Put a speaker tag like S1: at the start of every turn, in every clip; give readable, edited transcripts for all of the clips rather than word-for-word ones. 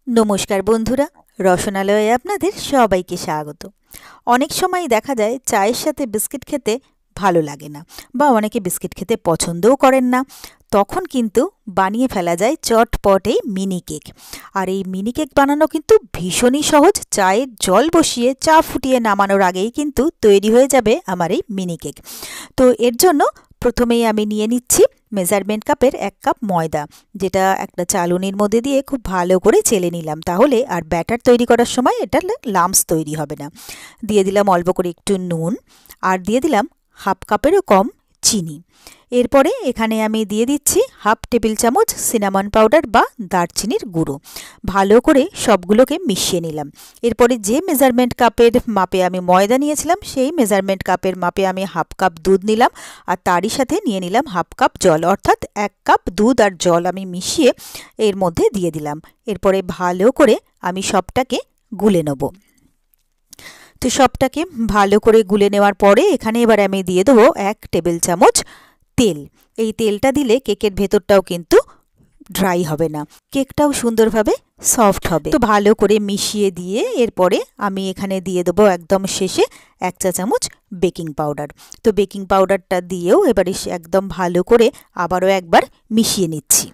S1: নমস্কার বন্ধুরা, রসনালয়ে আপনাদের সবাইকে স্বাগত। অনেক সময় দেখা যায় চায়ের সাথে বিস্কিট খেতে ভালো লাগে না, বা অনেকে বিস্কিট খেতে পছন্দও করেন না। তখন কিন্তু বানিয়ে ফেলা যায় চটপট এই মিনি কেক। আর এই মিনি কেক বানানো কিন্তু ভীষণই সহজ। চায়ের জল বসিয়ে চা ফুটিয়ে নামানোর আগেই কিন্তু তৈরি হয়ে যাবে আমার এই মিনি কেক। তো এর জন্য প্রথমেই আমি নিয়ে নিচ্ছি মেজারমেন্ট কাপের 1 কাপ ময়দা, যেটা একটা চালনির মধ্যে দিয়ে খুব ভালো করে চেলে নিলাম, তাহলে আর ব্যাটার তৈরি করার সময় এটা লাম্পস তৈরি হবে না। দিয়ে দিলাম অল্প করে একটু নুন, আর দিয়ে দিলাম 1/2 কাপেরও কম চিনি। এরপরে এখানে আমি দিয়ে দিচ্ছি 1/2 টেবিল চামচ সিনামন পাউডার বা দারচিনির গুঁড়ো। ভালো করে সবগুলোকে মিশিয়ে নিলাম। এরপরে যে মেজারমেন্ট কাপের মাপে আমি ময়দা নিয়েছিলাম, সেই মেজারমেন্ট কাপের মাপে আমি 1/2 কাপ দুধ নিলাম, আর তারই সাথে নিয়ে নিলাম 1/2 কাপ জল, অর্থাৎ 1 কাপ দুধ আর জল আমি মিশিয়ে এর মধ্যে দিয়ে দিলাম। এরপরে ভালো করে আমি সবটাকে গুলে নেব। তো সবটাকে ভালো করে গুলে নেওয়ার পরে এখানে এবার আমি দিয়ে দেবো 1 টেবিল চামচ তেল। এই তেলটা দিলে কেকের ভেতরটাও কিন্তু ড্রাই হবে না, কেকটাও সুন্দরভাবে সফট হবে। তো ভালো করে মিশিয়ে দিয়ে এরপরে আমি এখানে দিয়ে দেবো একদম শেষে 1 চা চামচ বেকিং পাউডার। তো বেকিং পাউডারটা দিয়েও এবারে একদম ভালো করে আবারও একবার মিশিয়ে নিচ্ছি।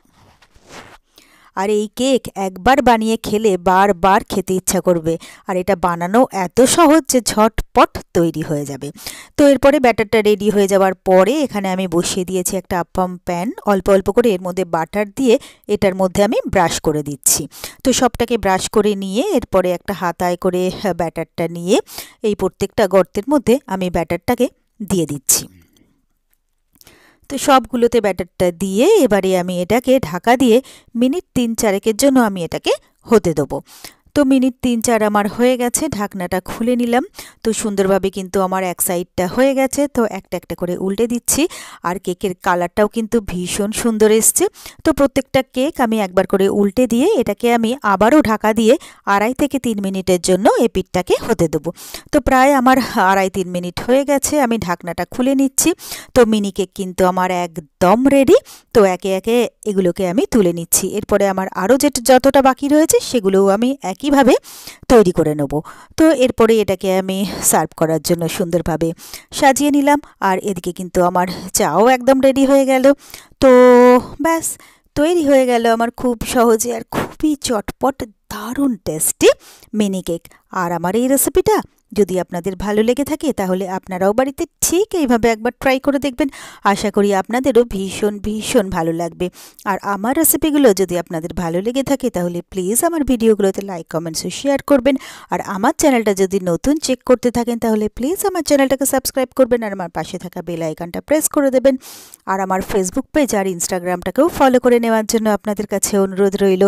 S1: আর এই কেক একবার বানিয়ে খেলে বারবার খেতে ইচ্ছা করবে, আর এটা বানানো এত সহজ যে ঝটপট তৈরি হয়ে যাবে। তো এরপরে ব্যাটারটা রেডি হয়ে যাওয়ার পরে এখানে আমি বসিয়ে দিয়েছি একটা আপ্পাম প্যান। অল্প অল্প করে এর মধ্যে বাটার দিয়ে এটার মধ্যে আমি ব্রাশ করে দিচ্ছি। তো সবটাকে ব্রাশ করে নিয়ে এরপরে একটা হাতায় করে ব্যাটারটা নিয়ে এই প্রত্যেকটা গর্তের মধ্যে আমি ব্যাটারটাকে দিয়ে দিচ্ছি। তো সবগুলোতে ব্যাটারটা দিয়ে এবারে আমি এটাকে ঢাকা দিয়ে মিনিট 3-4 জন্য আমি এটাকে হতে দেবো। তো মিনিট 3-4 আমার হয়ে গেছে, ঢাকনাটা খুলে নিলাম। তো সুন্দরভাবে কিন্তু আমার এক সাইডটা হয়ে গেছে। তো একটা একটা করে উল্টে দিচ্ছি, আর কেকের কালারটাও কিন্তু ভীষণ সুন্দর এসছে। তো প্রত্যেকটা কেক আমি একবার করে উল্টে দিয়ে এটাকে আমি আবারও ঢাকা দিয়ে 2.5 থেকে 3 মিনিটের জন্য এই পিঠটাকে হতে দেবো। তো প্রায় আমার 2.5-3 মিনিট হয়ে গেছে, আমি ঢাকনাটা খুলে নিচ্ছি। তো মিনি কেক কিন্তু আমার একদম রেডি। তো একে একে এগুলোকে আমি তুলে নিচ্ছি। এরপরে আমার আরও যতটা বাকি রয়েছে সেগুলোও আমি একইভাবে তৈরি করে নেব। তো এরপরে এটাকে আমি সার্ভ করার জন্য সুন্দরভাবে সাজিয়ে নিলাম। আর এদিকে কিন্তু আমার চাও একদম রেডি হয়ে গেল। তো ব্যাস, তৈরি হয়ে গেল আমার খুব সহজে আর খুবই চটপট দারুণ টেস্টি মিনি কেক। আর আমার এই রেসিপিটা যদি আপনাদের ভালো লেগে থাকে তাহলে আপনারাও বাড়িতে ঠিক এইভাবে একবার ট্রাই করে দেখবেন। আশা করি আপনাদেরও ভীষণ ভীষণ ভালো লাগবে। আর আমার রেসিপিগুলো যদি আপনাদের ভালো লেগে থাকে তাহলে প্লিজ আমার ভিডিওগুলোতে লাইক, কমেন্টস ও শেয়ার করবেন। আর আমার চ্যানেলটা যদি নতুন চেক করতে থাকেন তাহলে প্লিজ আমার চ্যানেলটাকে সাবস্ক্রাইব করবেন, আর আমার পাশে থাকা বেল আইকনটা প্রেস করে দেবেন। আর আমার ফেসবুক পেজ আর ইনস্টাগ্রামটাকেও ফলো করে নেওয়ার জন্য আপনাদের কাছে অনুরোধ রইল।